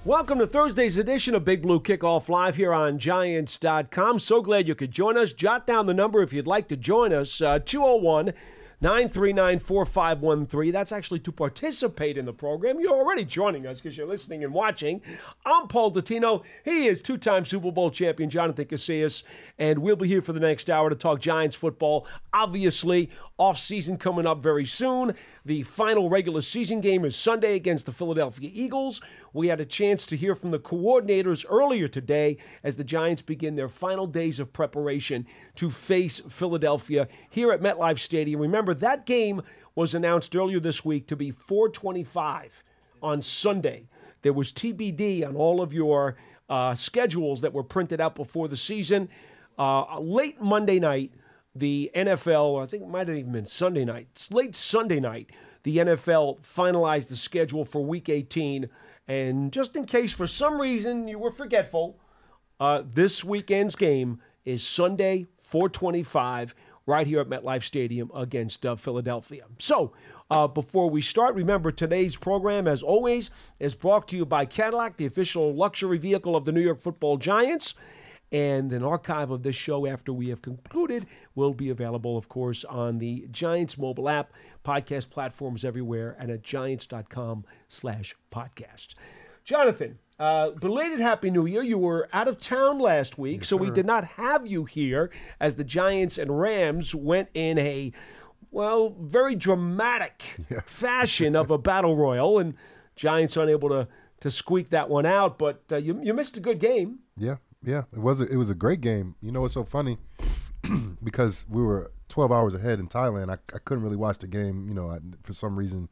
Welcome to Thursday's edition of Big Blue Kickoff Live here on Giants.com. So glad you could join us. Jot down the number if you'd like to join us, 201-939-4513. That's actually to participate in the program. You're already joining us because you're listening and watching. I'm Paul Dottino. He is two-time Super Bowl champion Jonathan Casillas, and we'll be here for the next hour to talk Giants football. Obviously, off-season coming up very soon. The final regular season game is Sunday against the Philadelphia Eagles. We had a chance to hear from the coordinators earlier today as the Giants begin their final days of preparation to face Philadelphia here at MetLife Stadium. Remember, that game was announced earlier this week to be 4:25 on Sunday. There was TBD on all of your schedules that were printed out before the season. Late Monday night, the NFL, I think it might have even been Sunday night, it's late Sunday night, the NFL finalized the schedule for Week 18. And just in case for some reason you were forgetful, this weekend's game is Sunday, 4:25, right here at MetLife Stadium against Philadelphia. So before we start, remember today's program, as always, is brought to you by Cadillac, the official luxury vehicle of the New York Football Giants. And an archive of this show after we have concluded will be available, of course, on the Giants mobile app, podcast platforms everywhere, and at giants.com/podcast. Jonathan, belated Happy New Year. You were out of town last week, so we did not have you here as the Giants and Rams went in a, well, very dramatic fashion of a battle royal, and Giants unable to squeak that one out, but you missed a good game. Yeah, it was a great game. You know, it's so funny because we were 12 hours ahead in Thailand. I couldn't really watch the game. You know, for some reason,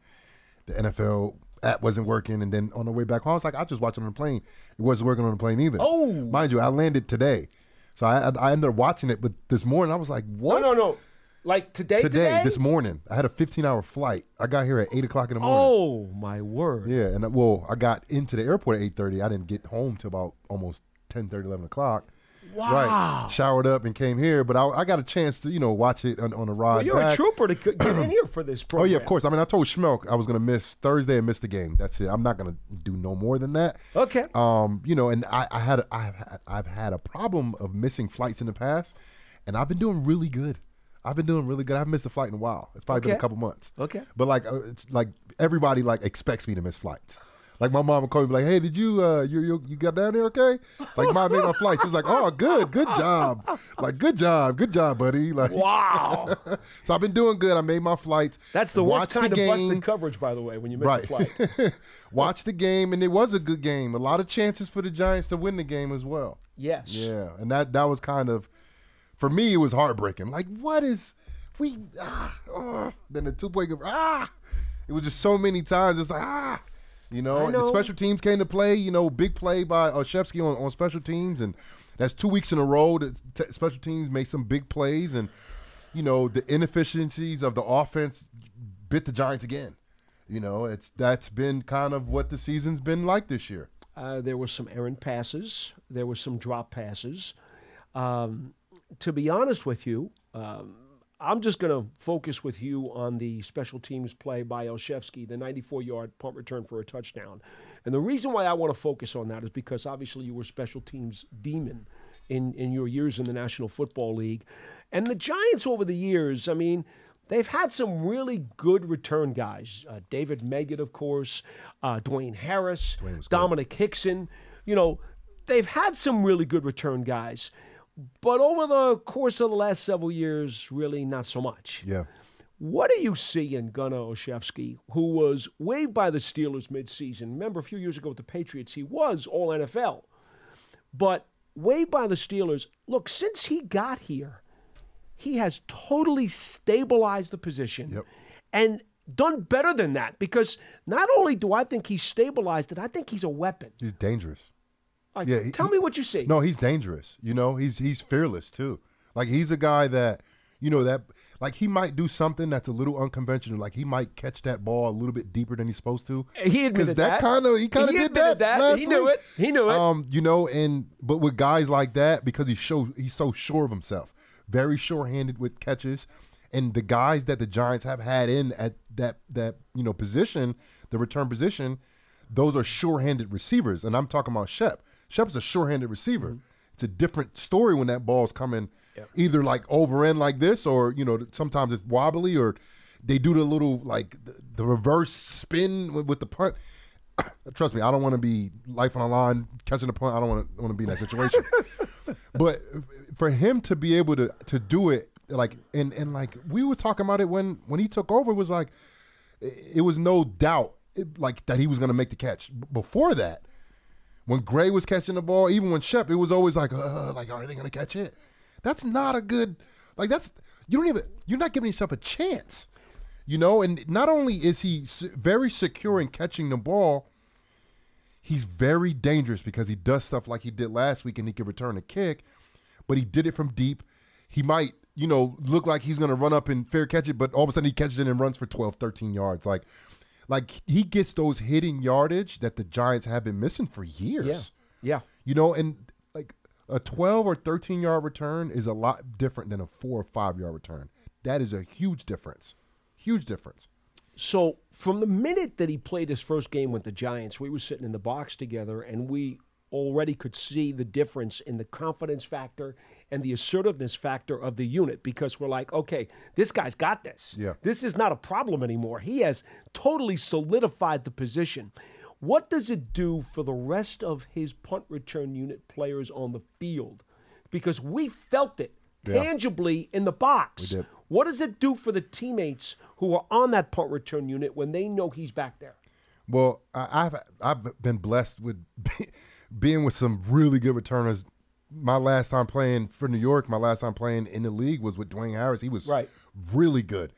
the NFL app wasn't working. And then on the way back home, I was like, I'll just watch it on the plane. It wasn't working on the plane either. Oh. Mind you, I landed today. So I ended up watching it. But this morning, I was like, what? No. Like today? This morning. I had a 15-hour flight. I got here at 8 o'clock in the morning. Oh, my word. Yeah, and I got into the airport at 8:30. I didn't get home till about almost 10:30, 11 o'clock. Wow. Right. Showered up and came here, but I got a chance to, watch it on the ride you're back. a trooper to get in here for this program. Oh, yeah, of course. I mean, I told Schmelk I was going to miss Thursday and miss the game. That's it. I'm not going to do no more than that. Okay. And I've had a problem of missing flights in the past, and I've been doing really good. I haven't missed a flight in a while. It's probably been a couple months. Okay. But it's like everybody expects me to miss flights. Like my mom would call me like, hey, did you got down there okay? It's like, Mom, made my flight. She was like, oh, good job. Like, good job, buddy. Like, wow. So I've been doing good. I made my flights. That's the worst kind of busted coverage, by the way, when you miss a flight. Watch the game, and it was a good game. A lot of chances for the Giants to win the game as well. Yes. Yeah, and that was kind of, for me, it was heartbreaking. Like, what is, then the two-point, it was just so many times. It's like, the special teams came to play, big play by Olszewski on special teams, and that's 2 weeks in a row that special teams make some big plays, and, the inefficiencies of the offense bit the Giants again. That's been kind of what the season's been like this year. There were some errant passes. There were some drop passes. To be honest with you, I'm just going to focus with you on the special teams play by Olszewski, the 94-yard punt return for a touchdown. And the reason why I want to focus on that is because obviously you were special teams demon in your years in the National Football League. And the Giants over the years, I mean, they've had some really good return guys. David Meggett, of course, Dwayne Harris, Dominic Hickson. They've had some really good return guys. But over the course of the last several years, really not so much. Yeah. What do you see in Gunnar Olszewski, who was waived by the Steelers midseason? Remember, a few years ago with the Patriots, he was all NFL. But waived by the Steelers, look, since he got here, he has totally stabilized the position and done better than that, because not only do I think he's stabilized it, I think he's a weapon. He's dangerous. Tell me what you see. No, he's dangerous. He's fearless too. Like, he's a guy that, he might do something that's a little unconventional. Like, he might catch that ball a little bit deeper than he's supposed to. He admitted that. He kind of did that last He knew it. But with guys like that, because he's so sure of himself, very sure-handed with catches, and the guys that the Giants have had in at that position, the return position, those are sure-handed receivers, and I'm talking about Shep. Shep's a sure-handed receiver. Mm-hmm. It's a different story when that ball's coming either like over end like this, or sometimes it's wobbly, or they do the little like the reverse spin with the punt. Trust me, I don't want to be life on the line catching the punt. I don't want to be in that situation. But for him to be able to do it, like and like we were talking about it when he took over, it was like it was no doubt like that he was going to make the catch. Before that, when Gray was catching the ball, even when Shep, it was always like are they going to catch it? That's not a good you're not giving yourself a chance. And not only is he very secure in catching the ball, he's very dangerous because he does stuff like he did last week and he can return a kick, but he did it from deep. He might, look like he's going to run up and fair catch it, but all of a sudden he catches it and runs for 12, 13 yards. Like he gets those hitting yardage that the Giants have been missing for years. Yeah. And like a 12 or 13-yard return is a lot different than a 4 or 5-yard return. That is a huge difference. Huge difference. So from the minute that he played his first game with the Giants, we were sitting in the box together, and we already could see the difference in the confidence factor and the assertiveness factor of the unit, because we're like, okay, this guy's got this. Yeah. This is not a problem anymore. He has totally solidified the position. What does it do for the rest of his punt return unit players on the field? Because we felt it tangibly in the box. We did. What does it do for the teammates who are on that punt return unit when they know he's back there? Well, I've been blessed with being with some really good returners. My last time playing for New York, my last time playing in the league was with Dwayne Harris. He was really good.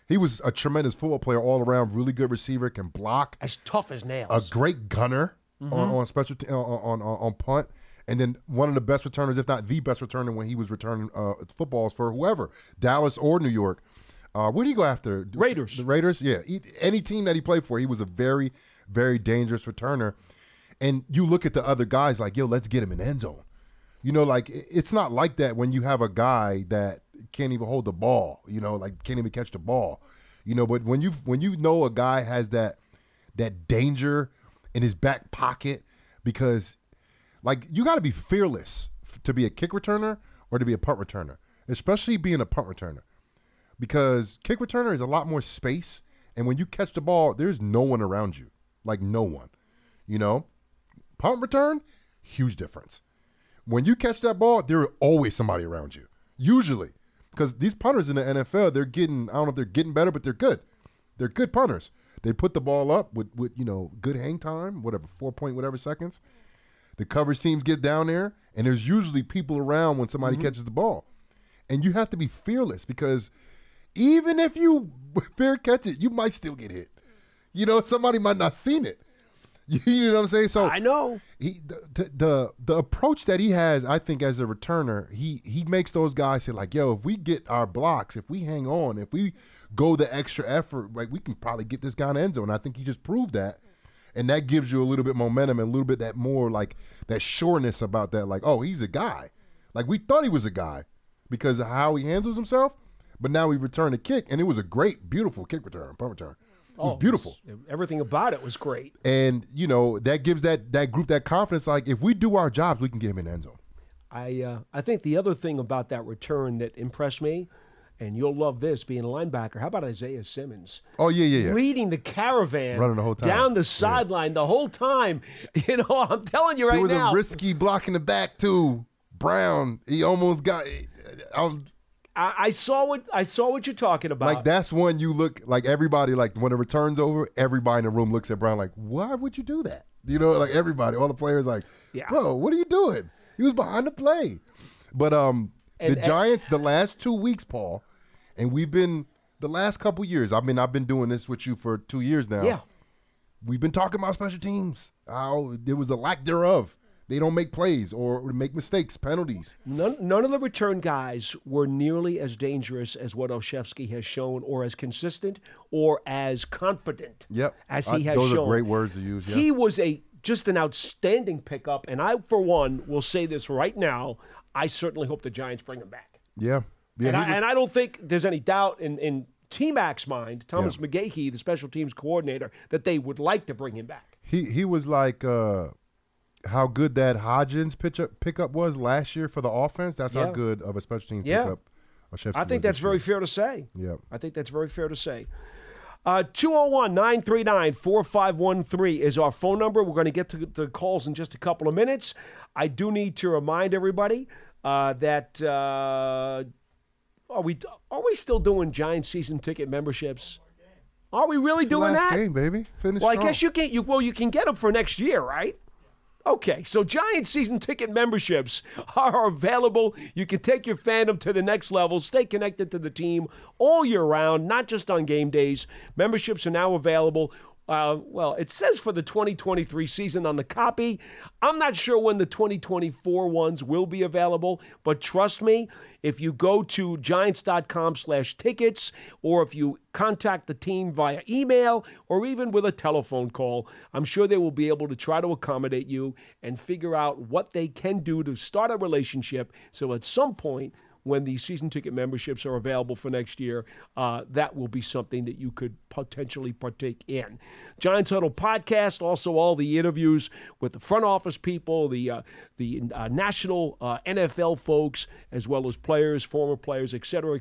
He was a tremendous football player all around, really good receiver, can block. As tough as nails. A great gunner on special on punt. And then one of the best returners, if not the best returner, when he was returning footballs for whoever, Dallas or New York. Where did he go after? Raiders. The Raiders, yeah. Any team that he played for, he was a very, very dangerous returner. And you look at the other guys like, yo, let's get him in the end zone. Like it's not like that when you have a guy that can't even hold the ball, like can't even catch the ball. But when you know a guy has that danger in his back pocket, because like you got to be fearless to be a kick returner or to be a punt returner, especially being a punt returner, because kick returner is a lot more space, and when you catch the ball, there's no one around you, like no one. Punt return, huge difference. When you catch that ball, there is always somebody around you, usually, because these punters in the NFL, I don't know if they're getting better, but they're good. They're good punters. They put the ball up with good hang time, whatever, 4 seconds. The coverage teams get down there, and there's usually people around when somebody catches the ball. And you have to be fearless, because even if you fair catch it, you might still get hit. Somebody might not seen it. You know what I'm saying? So I know. The approach that he has, I think, as a returner, he makes those guys say, like, yo, if we get our blocks, if we hang on, if we go the extra effort, like, we can probably get this guy in the end zone. I think he just proved that. And that gives you a little bit momentum and a little bit that more like that sureness about that. Like, oh, he's a guy. Like we thought he was a guy because of how he handles himself. But now we returned a kick, and it was a great, beautiful kick return, punt return. It was beautiful. Everything about it was great. And, that gives that group that confidence. Like, if we do our jobs, we can get him in the end zone. I think the other thing about that return that impressed me, and you'll love this, being a linebacker, how about Isaiah Simmons? Oh, yeah. Leading the caravan. Running the whole time. Down the sideline the whole time. I'm telling you right now. There was a risky block in the back, too. Brown, he almost got I saw what you're talking about. Like, that's when you look, like, everybody, like, when the return's over, everybody in the room looks at Brown like, why would you do that? Like, everybody, all the players like, bro, what are you doing? He was behind the play. But the Giants, the last 2 weeks, Paul, and we've been, the last couple years, I've been doing this with you for 2 years now. Yeah. We've been talking about special teams. How there was a lack thereof. They don't make plays or make mistakes, penalties. None of the return guys were nearly as dangerous as what Olszewski has shown, or as consistent, or as confident as he has shown. Those are great words to use. Yeah. He was just an outstanding pickup, and I, for one, will say this right now. I certainly hope the Giants bring him back. Yeah. And I don't think there's any doubt in T-Mac's mind, Thomas McGahee, the special teams coordinator, that they would like to bring him back. He was like how good that Hodgins pickup was last year for the offense. That's how good of a special teams pickup. I think that's very fair to say. Yeah. I think that's very fair to say. 201-939-4513 is our phone number. We're going to get to the calls in just a couple of minutes. I do need to remind everybody that are we still doing Giants season ticket memberships? Are we really doing last that? Game, baby. Finish well, strong. I guess you can get them for next year, right? Okay, so Giants season ticket memberships are available. You can take your fandom to the next level, stay connected to the team all year round, not just on game days. Memberships are now available. It says for the 2023 season on the copy. I'm not sure when the 2024 ones will be available, but trust me, if you go to Giants.com/tickets, or if you contact the team via email or even with a telephone call, I'm sure they will be able to try to accommodate you and figure out what they can do to start a relationship. So at some point, when the season ticket memberships are available for next year, that will be something that you could potentially partake in. Giants Huddle podcast, also all the interviews with the front office people, the national NFL folks, as well as players, former players, et cetera,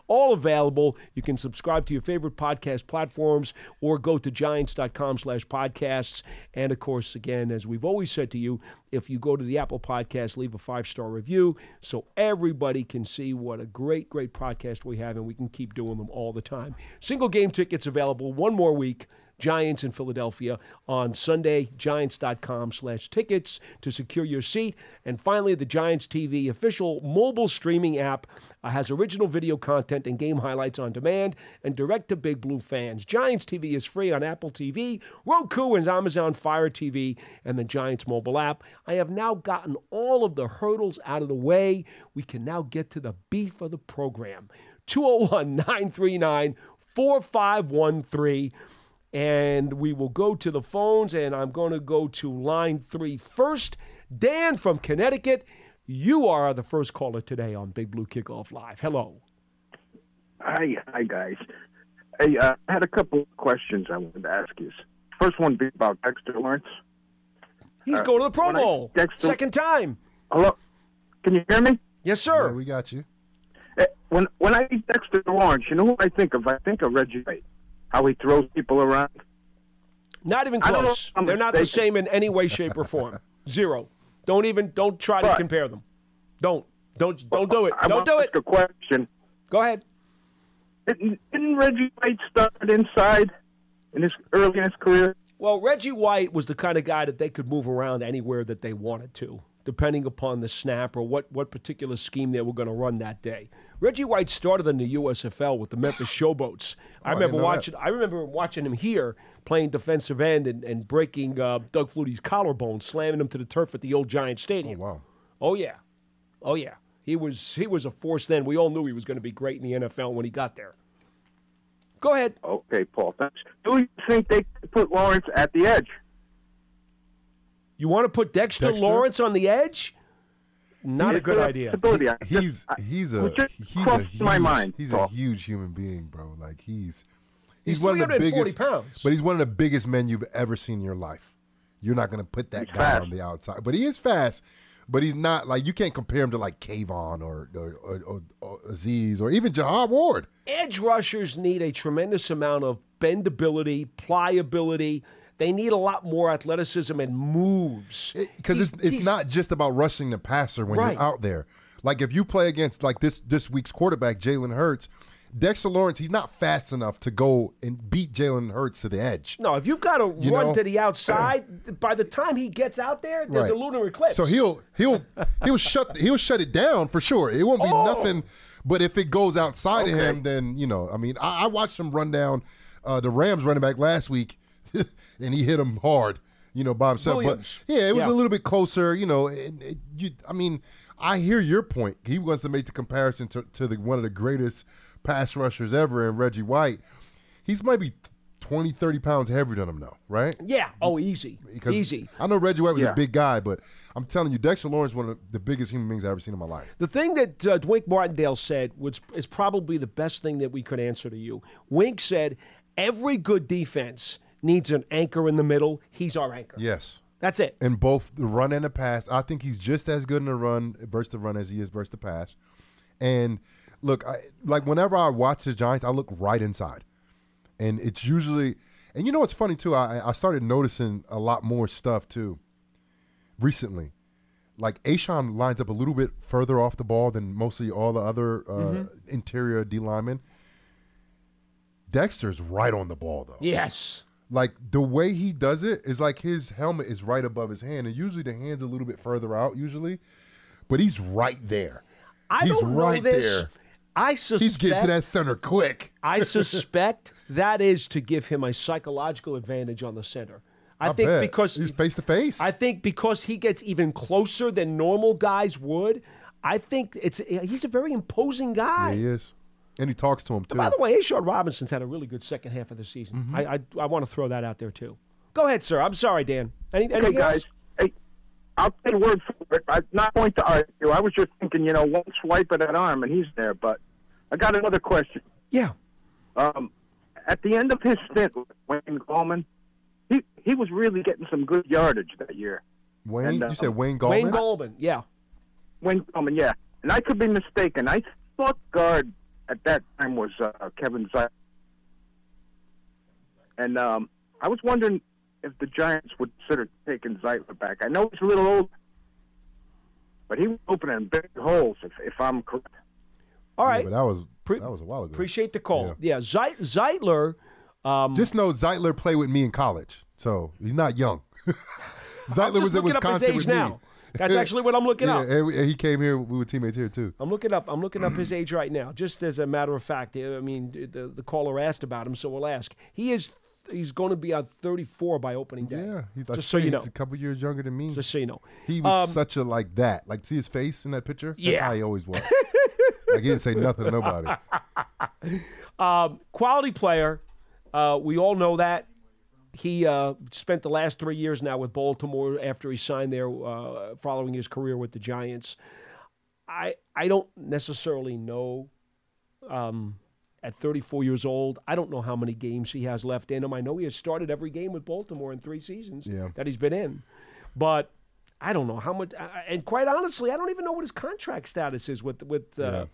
all available. You can subscribe to your favorite podcast platforms or go to giants.com/podcasts. And, of course, again, as we've always said to you, if you go to the Apple Podcast, leave a 5-star review so everybody can see what a great, great podcast we have, and we can keep doing them all the time. Single game tickets available one more week. Giants in Philadelphia on Sunday, giants.com/tickets to secure your seat. And finally, the Giants TV official mobile streaming app has original video content and game highlights on demand and direct to Big Blue fans. Giants TV is free on Apple TV, Roku, and Amazon Fire TV, and the Giants mobile app. I have now gotten all of the hurdles out of the way. We can now get to the beef of the program. 201-939-4513. And we will go to the phones, and I'm going to go to line 3 first. Dan from Connecticut, you are the first caller today on Big Blue Kickoff Live. Hello. Hi, guys. Hey, I had a couple of questions I wanted to ask you. First one be about Dexter Lawrence. He's going to the Pro Bowl. Second time. Hello? Can you hear me? Yes, sir. Yeah, we got you. When I see Dexter Lawrence, you know who I think of? I think of Reggie White. How he throws people around. Not even close. They're not the same in any way, shape, or form. Zero. Don't try to compare them. Don't do it. Don't do it. Ask a question. Go ahead. Didn't Reggie White start inside early in his career? Well, Reggie White was the kind of guy that they could move around anywhere that they wanted to, depending upon the snap or what particular scheme they were going to run that day. Reggie White started in the USFL with the Memphis Showboats. I remember watching him here playing defensive end and breaking Doug Flutie's collarbone, slamming him to the turf at the old Giant Stadium. Oh, wow. Oh yeah. He was a force then. We all knew he was going to be great in the NFL when he got there. Go ahead. Okay, Paul. Thanks. Do you think they could put Lawrence at the edge? You want to put Dexter Lawrence on the edge? Not a good idea. He's a huge human being, bro. Like he's one of the biggest pounds. But he's one of the biggest men you've ever seen in your life. You're not going to put that guy on the outside, but he is fast. But he's not like, you can't compare him to like Kayvon or Aziz or even Jahad Ward. Edge rushers need a tremendous amount of bendability, pliability. They need a lot more athleticism and moves. Because it's not just about rushing the passer when you're out there. Like if you play against like this week's quarterback, Jalen Hurts, Dexter Lawrence, he's not fast enough to go and beat Jalen Hurts to the edge. No, if you've got to run to the outside, by the time he gets out there, there's a lunar eclipse. So he'll shut it down for sure. It won't be nothing. But if it goes outside of him, then I watched him run down the Rams running back last week, and he hit him hard, by himself. Williams. But it was a little bit closer. I hear your point. He wants to make the comparison to one of the greatest pass rushers ever in Reggie White. He's maybe 20, 30 pounds heavier than him now, right? Yeah. Oh, easy. Easy. I know Reggie White was a big guy, but I'm telling you, Dexter Lawrence is one of the biggest human beings I've ever seen in my life. The thing that Wink Martindale said is probably the best thing that we could answer to you. Wink said, every good defense needs an anchor in the middle, he's our anchor. Yes. That's it. In both the run and the pass, I think he's just as good in the run versus the run as he is versus the pass. And look, whenever I watch the Giants, I look right inside. And it's usually – and you know what's funny too? I started noticing a lot more stuff too recently. Like Ashawn lines up a little bit further off the ball than mostly all the other interior D linemen. Dexter's right on the ball though. Yes. Like the way he does it is like his helmet is right above his hand, and usually the hand's a little bit further out usually, but he's right there. He's right there. I suspect he's getting to that center quick. I suspect that is to give him a psychological advantage on the center. I think bet. because he's face to face. I think because he gets even closer than normal guys would. I think he's a very imposing guy. Yeah, he is. And he talks to him, too. By the way, Ashawn Robinson's had a really good second half of the season. I want to throw that out there, too. Go ahead, sir. I'm sorry, Dan. Anything hey, guys. else? Hey, I'll take a word for it. I'm not going to argue. I was just thinking, one swipe of that arm, and he's there. But I got another question. Yeah. At the end of his stint with Wayne Gallman, he was really getting some good yardage that year. Wayne? You said Wayne Gallman? Wayne Gallman, yeah. Wayne Gallman, yeah. And I could be mistaken. I thought guard at that time was Kevin Zeitler. And I was wondering if the Giants would consider taking Zeitler back. I know he's a little old, but he was opening big holes, if I'm correct. All right. Yeah, but that was a while ago. Appreciate the call. Yeah, Zeitler. Just know Zeitler played with me in college, so he's not young. Zeitler was in Wisconsin with now. me. That's actually what I'm looking up. And he came here. We were teammates here too. I'm looking up his age right now. Just as a matter of fact, I mean, the caller asked about him, so we'll ask. He's going to be on 34 by opening day. Yeah, just so you know, he's a couple years younger than me. Just so you know, he was such a like that. Like see his face in that picture. That's Yeah, how he always was. Like he didn't say nothing to nobody. Quality player. We all know that. He spent the last 3 years now with Baltimore after he signed there following his career with the Giants. I don't necessarily know at 34 years old, I don't know how many games he has left in him. I know he has started every game with Baltimore in 3 seasons that he's been in. But I don't know how much – and quite honestly, I don't even know what his contract status is with the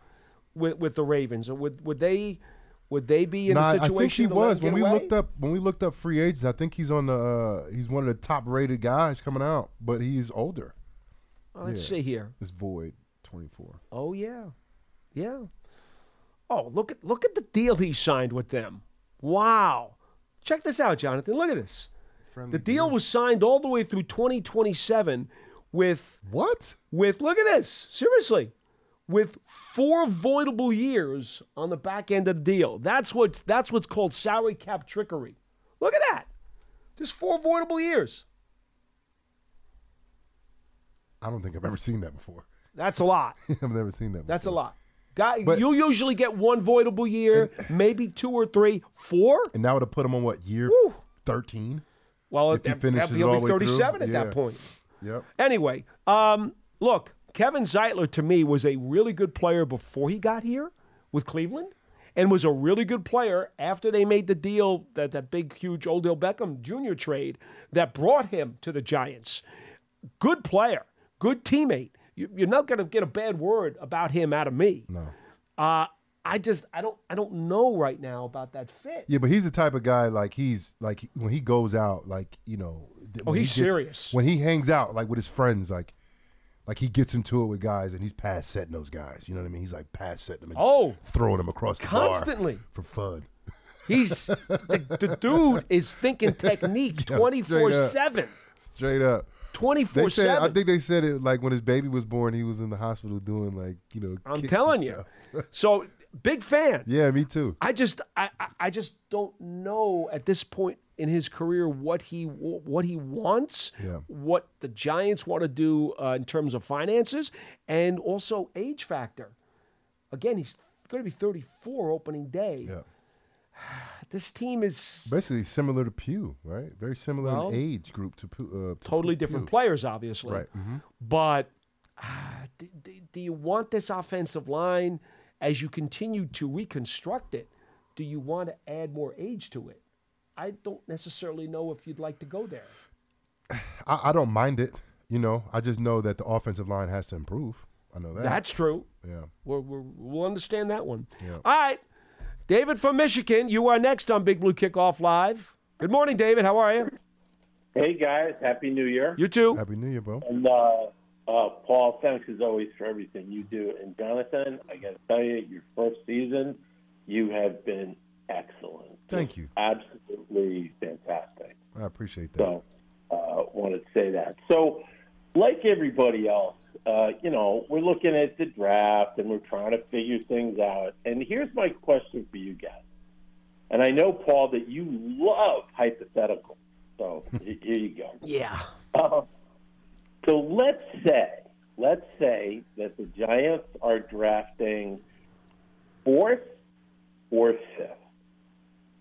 Ravens. Would they – would they be in a situation? I think he was when we looked up free agents. I think he's on the he's one of the top rated guys coming out, but he's older. Well, let's see here. It's Void 24. Oh yeah. Oh look at the deal he signed with them. Wow. Check this out, Jonathan. Look at this. The deal was signed all the way through 2027 with what? With look at this. Seriously. With 4 voidable years on the back end of the deal. That's what's called salary cap trickery. Look at that. Just 4 voidable years. I don't think I've ever seen that before. That's a lot. I've never seen that before. That's a lot. You usually get 1 voidable year, maybe 2 or 3, 4. And that would have put him on what, year 13? Well, if he finishes he'll all be the way 37 through? at that point. Yep. Anyway, look. Kevin Zeitler, to me, was a really good player before he got here with Cleveland and was a really good player after they made the deal, that big, huge Odell Beckham Jr. trade that brought him to the Giants. Good player, good teammate. You're not going to get a bad word about him out of me. No. I don't know right now about that fit. Yeah, but he's the type of guy, like, he's, like, when he goes out, like, he's serious. When he hangs out, like, with his friends, like he gets into it with guys and he's pass setting those guys. You know what I mean? He's like pass setting them and throwing them across the constantly bar for fun. He's the dude is thinking technique 24/7. Straight up. 24/7. I think they said it like when his baby was born, he was in the hospital doing I'm telling you. So big fan. Yeah, me too. I just don't know at this point in his career what he wants, what the Giants want to do in terms of finances, and also age factor. Again, he's going to be 34 opening day. Yeah. This team is basically similar to Pugh, right? Very similar in age group to totally different players, obviously. Right. Mm-hmm. But do you want this offensive line as you continue to reconstruct it? Do you want to add more age to it? I don't necessarily know if you'd like to go there. I don't mind it. I just know that the offensive line has to improve. I know that. That's true. Yeah. We'll understand that one. Yeah. All right. David from Michigan, you are next on Big Blue Kickoff Live. Good morning, David. How are you? Hey, guys. Happy New Year. You too. Happy New Year, bro. And Paul, thanks as always for everything you do. And Jonathan, I got to tell you, your first season, you have been excellent. Thank you. Absolutely fantastic. I appreciate that. So, wanted to say that. So, like everybody else, we're looking at the draft and we're trying to figure things out. And here's my question for you guys. And I know, Paul, that you love hypotheticals. So here you go. Yeah. So let's say that the Giants are drafting 4th or 5th.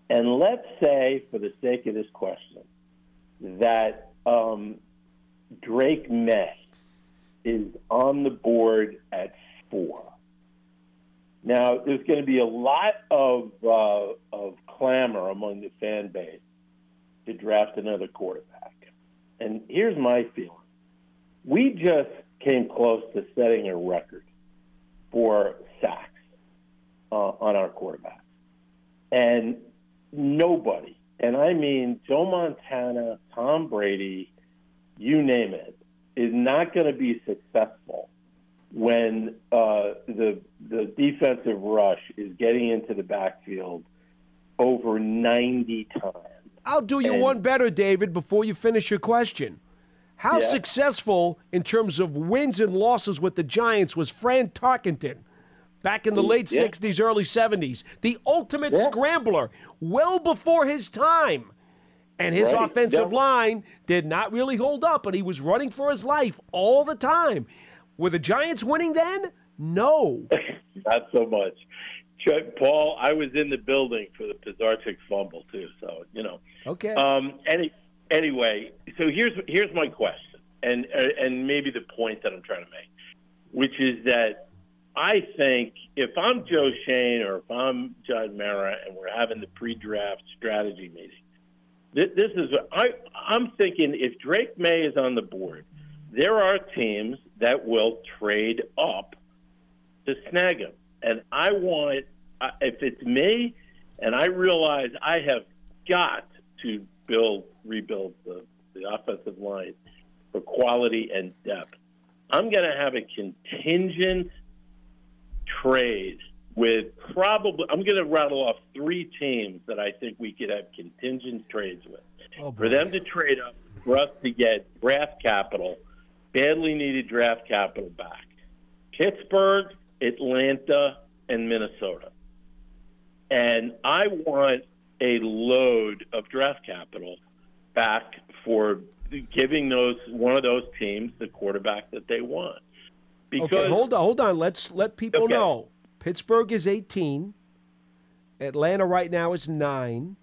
And let's say, for the sake of this question, that Drake May is on the board at 4. Now, there's going to be a lot of clamor among the fan base to draft another quarterback. And here's my feeling. We just came close to setting a record for sacks on our quarterback. And nobody, and I mean Joe Montana, Tom Brady, you name it, is not going to be successful when the defensive rush is getting into the backfield over 90 times. I'll do you one better, David, before you finish your question. How successful in terms of wins and losses with the Giants was Fran Tarkenton back in the late 60s, early 70s? The ultimate scrambler, well before his time. And his offensive line did not really hold up, and he was running for his life all the time. Were the Giants winning then? No. Not so much. Paul, I was in the building for the Pizarczyk fumble, too, so, Okay. Anyway, so here's my question, and maybe the point that I'm trying to make, which is that I think if I'm Joe Shane or if I'm John Mara and we're having the pre-draft strategy meeting, this is I'm thinking if Drake May is on the board, there are teams that will trade up to snag him. And I want, if it's me, and I realize I have got to rebuild the offensive line for quality and depth, I'm going to have a contingent trade with I'm going to rattle off 3 teams that I think we could have contingent trades with. For them to trade up, for us to get draft capital, badly needed draft capital back. Pittsburgh, Atlanta, and Minnesota. And I want a load of draft capital back for giving one of those teams the quarterback that they want. Because, okay, hold on. Let's let people know. Pittsburgh is 18. Atlanta right now is 9.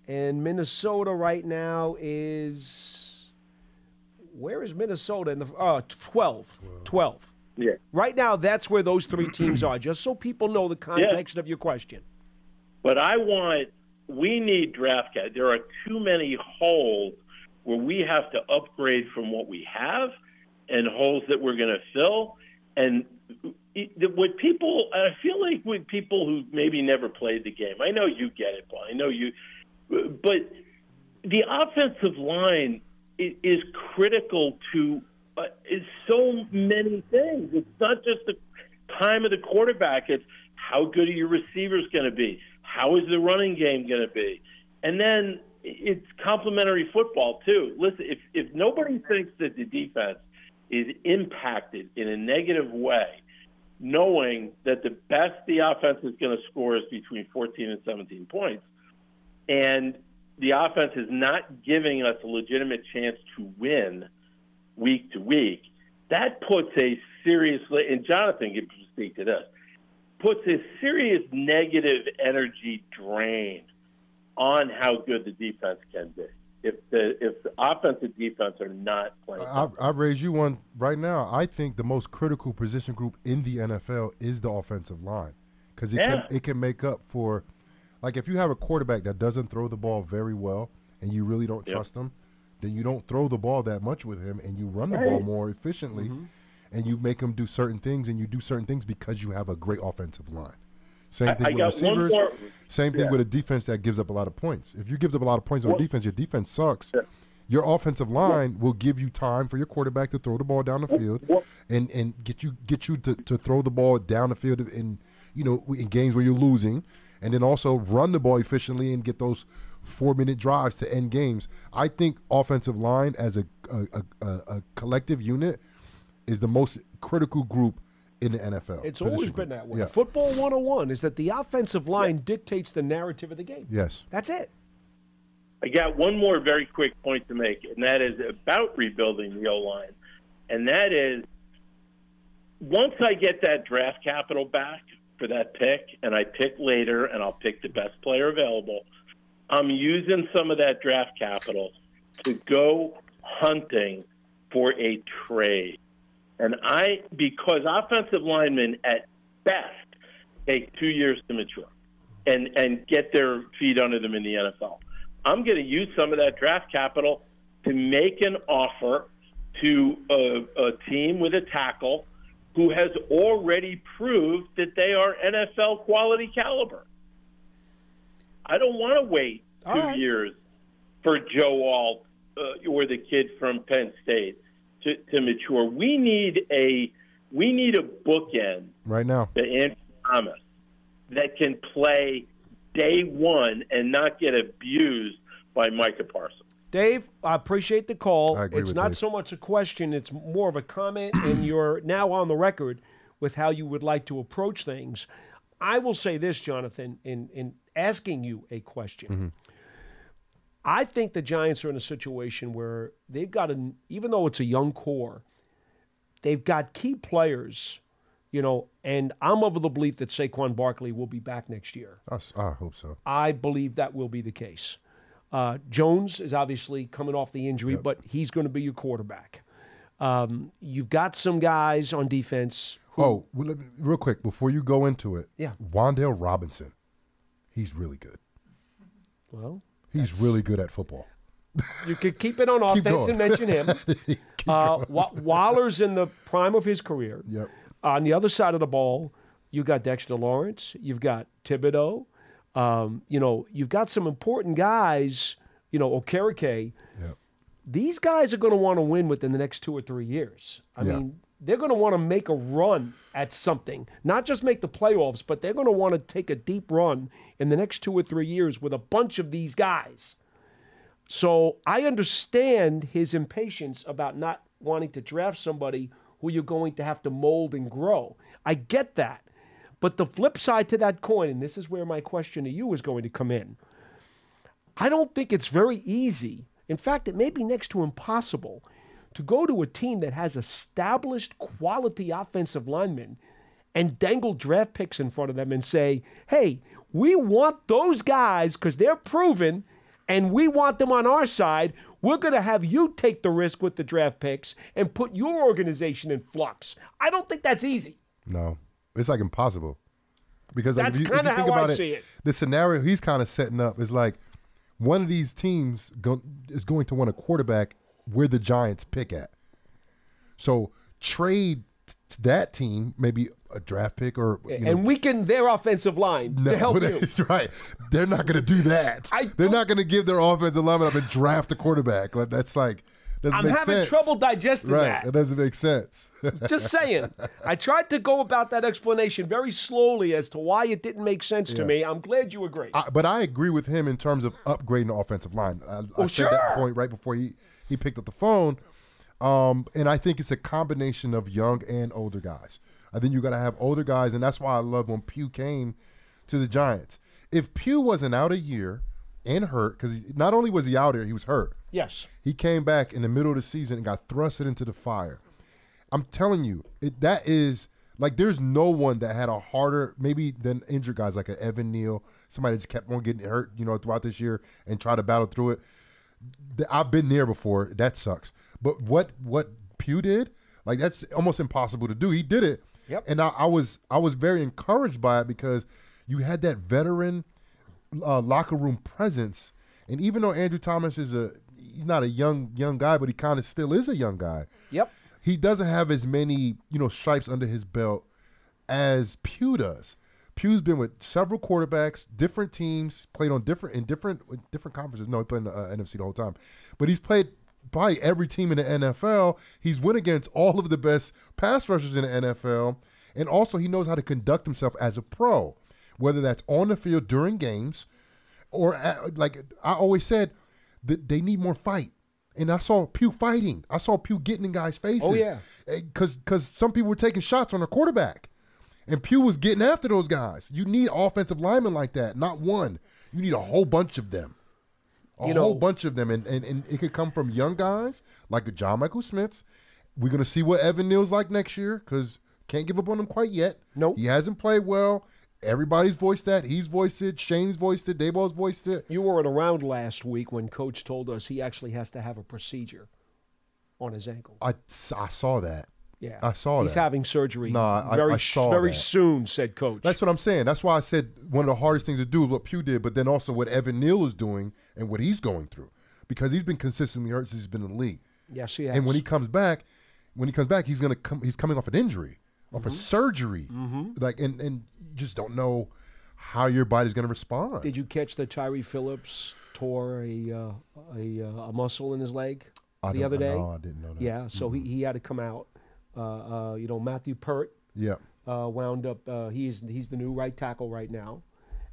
And Minnesota right now is... Where is Minnesota? In the 12. 12. Yeah. Right now, that's where those 3 teams are, just so people know the context of your question. But we need draft capital. There are too many holes where we have to upgrade from what we have and holes that we're going to fill. And with people, I feel like with people who maybe never played the game, I know you get it, Paul. I know you, but the offensive line is critical to is so many things. It's not just the time of the quarterback. It's how good are your receivers going to be? How is the running game going to be? And then it's complementary football, too. Listen, if nobody thinks that the defense is impacted in a negative way, knowing that the best the offense is going to score is between 14 and 17 points, and the offense is not giving us a legitimate chance to win week to week, that puts a serious, and Jonathan can speak to this, puts a serious negative energy drain on how good the defense can be. If the offense and defense are not playing. I'll raise you one right now. I think the most critical position group in the NFL is the offensive line because it can make up for Like if you have a quarterback that doesn't throw the ball very well and you really don't trust him, then you don't throw the ball that much with him and you run the ball more efficiently and you make him do certain things and you do certain things because you have a great offensive line. Same thing with receivers. Same thing with a defense that gives up a lot of points. If you gives up a lot of points on defense, your defense sucks. Your offensive line will give you time for your quarterback to throw the ball down the field and get you to throw the ball down the field in games where you're losing, and then also run the ball efficiently and get those 4-minute drives to end games. I think offensive line as a collective unit is the most critical group in the NFL. It's always been that way. Yeah. Football 101 is that the offensive line dictates the narrative of the game. Yes. That's it. I got one more very quick point to make, and that is about rebuilding the O-line. And that is, once I get that draft capital back for that pick, and I pick later, and I'll pick the best player available, I'm using some of that draft capital to go hunting for a trade. And because offensive linemen at best take 2 years to mature and get their feet under them in the NFL, I'm going to use some of that draft capital to make an offer to a team with a tackle who has already proved that they are NFL quality caliber. I don't want to wait 2 years for Joe Alt or the kid from Penn State to mature. We need a bookend right now to Andrew Thomas that can play day one and not get abused by Micah Parsons. Dave, I appreciate the call. I agree it's with not Dave. so much a question, it's more of a comment, and you're now on the record with how you would like to approach things. I will say this, Jonathan, in asking you a question. I think the Giants are in a situation where they've got, even though it's a young core, they've got key players, and I'm of the belief that Saquon Barkley will be back next year. I hope so. I believe that will be the case. Jones is obviously coming off the injury, but he's going to be your quarterback. You've got some guys on defense. Real quick, before you go into it, Wan'Dale Robinson, he's really good. Well, he's really good at football. You could keep it on offense and mention him. Waller's in the prime of his career. Yep. On the other side of the ball, you've got Dexter Lawrence. You've got Thibodeau. You've got some important guys, Okereke. Yep. These guys are going to want to win within the next 2 or 3 years. I mean, they're going to want to make a run at something, not just make the playoffs, but they're going to want to take a deep run in the next 2 or 3 years with a bunch of these guys. So I understand his impatience about not wanting to draft somebody who you're going to have to mold and grow. I get that. But the flip side to that coin, and this is where my question to you is going to come in, I don't think it's very easy. In fact, it may be next to impossible to go to a team that has established quality offensive linemen and dangle draft picks in front of them and say, hey, we want those guys because they're proven and we want them on our side. We're going to have you take the risk with the draft picks and put your organization in flux. I don't think that's easy. No. It's like impossible. Because that's kind of how I see it. The scenario he's kind of setting up is like one of these teams is going to want a quarterback where the Giants pick at. So trade that team, maybe a draft pick or and weaken their offensive line to help you. Right. They're not going to do that. They're not going to give their offensive lineman up and draft a quarterback. That's like I'm having trouble digesting that. That doesn't make sense. Just saying. I tried to go about that explanation very slowly as to why it didn't make sense to me. I'm glad you agree. But I agree with him in terms of upgrading the offensive line. I said that right before he picked up the phone. And I think it's a combination of young and older guys. I think you got to have older guys, and that's why I love when Pugh came to the Giants. If Pugh wasn't out a year and hurt, because not only was he out here, he was hurt. Yes. He came back in the middle of the season and got thrusted into the fire. I'm telling you, that is like there's no one that had a harder maybe than injured guys like an Evan Neal, somebody that just kept on getting hurt, throughout this year and try to battle through it. I've been there before. That sucks. But what Pugh did, like that's almost impossible to do. He did it. Yep. And I was very encouraged by it because you had that veteran locker room presence. And even though Andrew Thomas he's not a young guy, but he kind of still is a young guy. Yep. He doesn't have as many, stripes under his belt as Pugh does. Pugh's been with several quarterbacks, different teams, played on different conferences. No, he played in the NFC the whole time. But he's played probably every team in the NFL. He's went against all of the best pass rushers in the NFL. And also he knows how to conduct himself as a pro, whether that's on the field during games or like I always said, that they need more fight. And I saw Pugh fighting. I saw Pugh getting in guys' faces. Oh, yeah. Because some people were taking shots on their quarterback. And Pugh was getting after those guys. You need offensive linemen like that, not one. You need a whole bunch of them. A whole bunch of them. And it could come from young guys like a John Michael Smith. We're going to see what Evan Neal's like next year because can't give up on him quite yet. Nope. He hasn't played well. Everybody's voiced that. He's voiced it. Shane's voiced it. Dayball's voiced it. You weren't around last week when Coach told us he actually has to have a procedure on his ankle. I saw that. Yeah, I saw He's that. having surgery I saw very that. soon, said Coach. That's what I'm saying. That's why I said one of the hardest things to do is what Pugh did, but then also what Evan Neal is doing and what he's going through. Because he's been consistently hurt since he's been in the league. Yes, he has. And when he comes back, he's coming off an injury, off a surgery. Like and you just don't know how your body's going to respond. Did you catch that Tyree Phillips tore a muscle in his leg the other day? No, I didn't know that. Yeah, so he had to come out. Matthew Pert wound up. He's the new right tackle right now,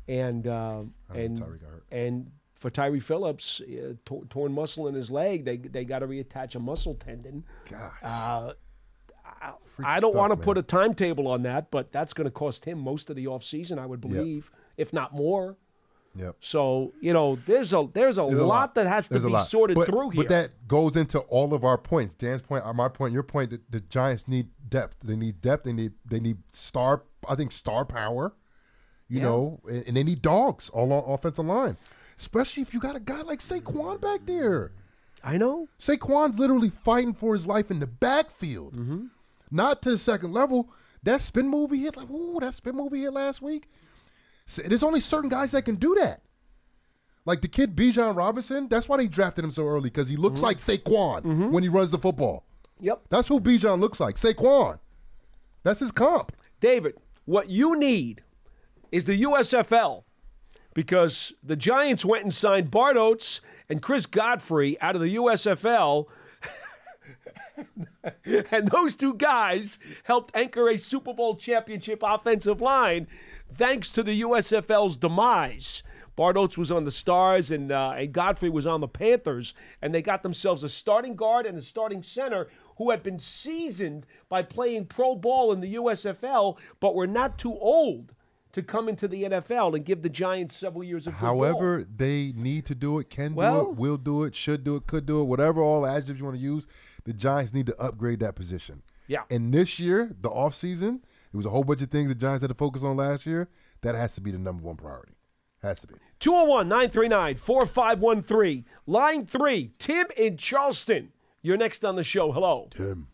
and Tyree got hurt. And for Tyree Phillips, torn muscle in his leg, they got to reattach a muscle tendon. Gosh. I don't want to put a timetable on that, but that's going to cost him most of the offseason, I would believe, if not more. Yep. So, there's a lot that has to be sorted through here. But that goes into all of our points. Dan's point, my point, your point, the Giants need depth. They need depth. They need star power, you know, and they need dogs all on offensive line, especially if you got a guy like Saquon back there. I know. Saquon's literally fighting for his life in the backfield, not to the second level. That spin move he hit, last week. There's only certain guys that can do that. Like the kid Bijan Robinson, that's why they drafted him so early, because he looks like Saquon when he runs the football. Yep. That's who Bijan looks like, Saquon. That's his comp. David, what you need is the USFL, because the Giants went and signed Bart Oates and Chris Godfrey out of the USFL, and those two guys helped anchor a Super Bowl championship offensive line thanks to the USFL's demise. Bart Oates was on the Stars and Godfrey was on the Panthers, and they got themselves a starting guard and a starting center who had been seasoned by playing pro ball in the USFL, but were not too old to come into the NFL and give the Giants several years of good However, ball. they need to do it, do it, will do it, should do it, could do it, whatever all the adjectives you want to use, the Giants need to upgrade that position. Yeah. And this year, the offseason, it was a whole bunch of things the Giants had to focus on last year. That has to be the number one priority. Has to be. 201-939-4513. Line 3, Tim in Charleston. You're next on the show. Hello. Tim.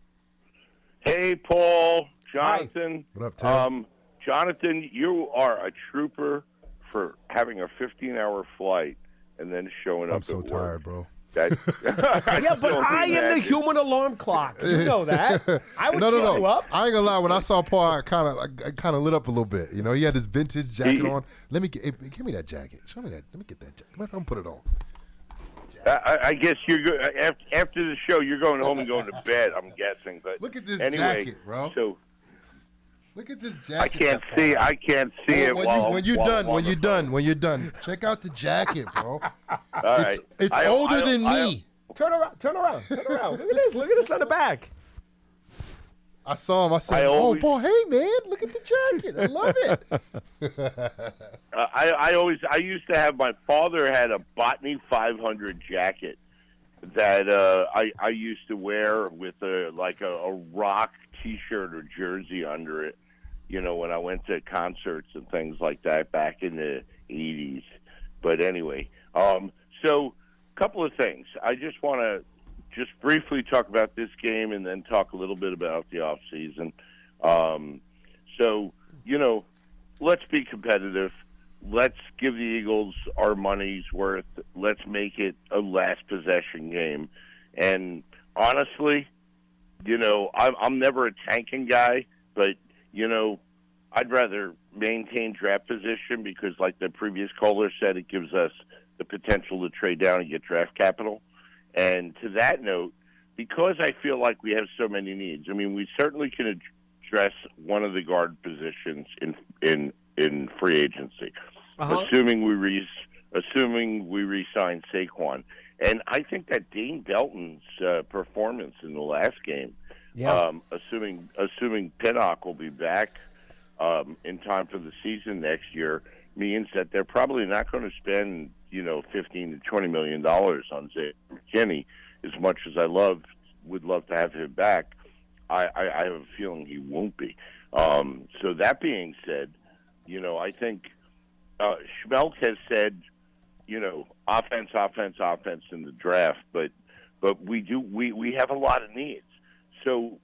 Hey, Paul, Jonathan. Hi. What up, Tim? Jonathan, you are a trooper for having a 15-hour flight and then showing up I'm so at tired, work. bro. Yeah, but I am the human alarm clock. You know that. I would No. you up. I ain't gonna lie. When I saw Paul, I kind of lit up a little bit. You know, he had this vintage jacket on. Let me give me that jacket. Show me that. Let me get that jacket. Come on, put it on. I guess you're after the show. You're going home and going to bed. I'm guessing. But Look at this anyway, jacket, bro. So look at this jacket. I can't see it. When you're done, check out the jacket, bro. All right. It's older than me. Turn around. Look at this on the back. I saw him. I said, "Oh, Paul, hey man, look at the jacket. I love it." I used to have, my father had a Botany 500 jacket that I used to wear with a rock T-shirt or jersey under it. You know, when I went to concerts and things like that back in the 80s. But anyway, so a couple of things. I just want to briefly talk about this game and then talk a little bit about the off season. So, you know, let's be competitive. let's give the Eagles our money's worth. Let's make it a last possession game. And honestly, I'm never a tanking guy, but, I'd rather maintain draft position because, like the previous caller said, it gives us the potential to trade down and get draft capital. And to that note, because I feel like we have so many needs, I mean, we certainly can address one of the guard positions in free agency, assuming we re-sign Saquon. And I think that Dane Belton's performance in the last game, assuming Pinnock will be back in time for the season next year, means that they're probably not going to spend $15 to $20 million on Xavier McKinney. As much as I would love to have him back, I have a feeling he won't be. So that being said, I think Schmelk has said, offense in the draft, but we have a lot of needs. So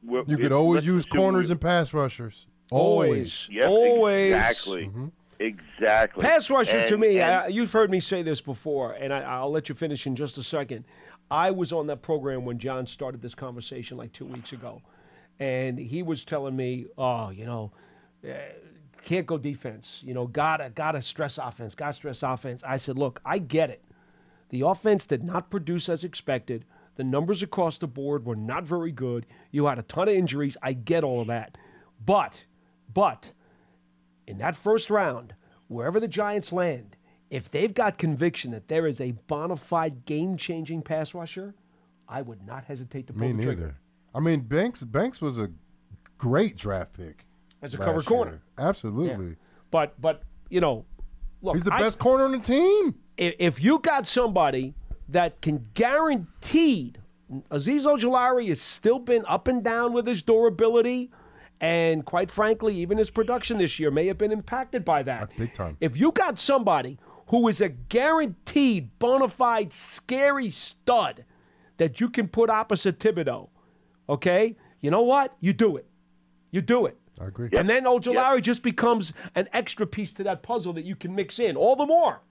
you could always use corners and pass rushers. Always. Yes, always. Exactly. Mm-hmm. Exactly. Pass rusher to me, you've heard me say this before, and I'll let you finish in just a second. I was on that program when John started this conversation like 2 weeks ago, and he was telling me, can't go defense. Gotta stress offense. Gotta stress offense. I said, look, I get it. The offense did not produce as expected. The numbers across the board were not very good. You had a ton of injuries. I get all of that. But in that first round, wherever the Giants land, if they've got conviction that there is a bona fide game-changing pass rusher, I would not hesitate to pull the trigger. Me neither. I mean, Banks was a great draft pick as a cover corner. Absolutely. Yeah. But look, he's the best corner on the team. If you got somebody that can guarantee, Azeez Ojulari has still been up and down with his durability. And quite frankly, even his production this year may have been impacted by that. Big time. If you got somebody who is a guaranteed, bona fide, scary stud that you can put opposite Thibodeau, okay, you know what? You do it. You do it. I agree. And then Ojulari just becomes an extra piece to that puzzle that you can mix in all the more.